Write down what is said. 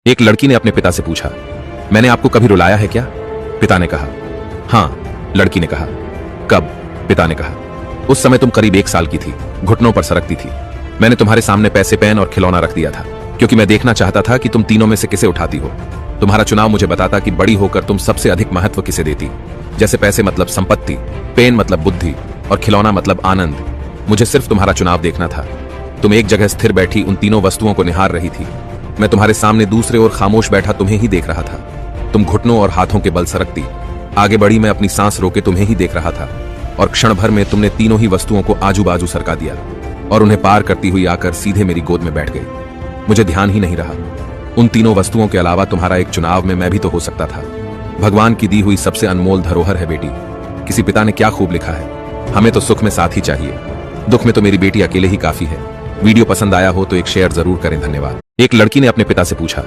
एक लड़की ने अपने पिता से पूछा, मैंने आपको कभी रुलाया है क्या? पिता ने कहा, हाँ। लड़की ने कहा, कब? पिता ने कहा, उस समय तुम करीब 1 साल की थी, घुटनों पर सरकती थी। मैंने तुम्हारे सामने पैसे, पेन और खिलौना रख दिया था, क्योंकि मैं देखना चाहता था कि तुम तीनों में से किसे उठाती हो। तुम्हारा चुनाव मुझे बताता कि बड़ी होकर तुम सबसे अधिक महत्व किसे देती। जैसे पैसे मतलब संपत्ति, पेन मतलब बुद्धि और खिलौना मतलब आनंद। मुझे सिर्फ तुम्हारा चुनाव देखना था। तुम एक जगह स्थिर बैठी उन तीनों वस्तुओं को निहार रही थी। मैं तुम्हारे सामने दूसरे ओर खामोश बैठा तुम्हें ही देख रहा था। तुम घुटनों और हाथों के बल सरकती। आगे बढ़ी मैं अपनी सांस रोके तुम्हें ही देख रहा था, और क्षण भर में तुमने तीनों ही वस्तुओं को आजू बाजू सरका दिया और उन्हें पार करती हुई आकर सीधे मेरी गोद में बैठ गई। मुझे ध्यान ही नहीं रहा। उन तीनों वस्तुओं के अलावा तुम्हारा एक चुनाव में मैं भी तो हो सकता था। भगवान की दी हुई सबसे अनमोल धरोहर है बेटी। किसी पिता ने क्या खूब लिखा है, हमें तो सुख में साथ ही चाहिए, दुख में तो मेरी बेटी अकेले ही काफी है। वीडियो पसंद आया हो तो एक शेयर जरूर करें। धन्यवाद। एक लड़की ने अपने पिता से पूछा,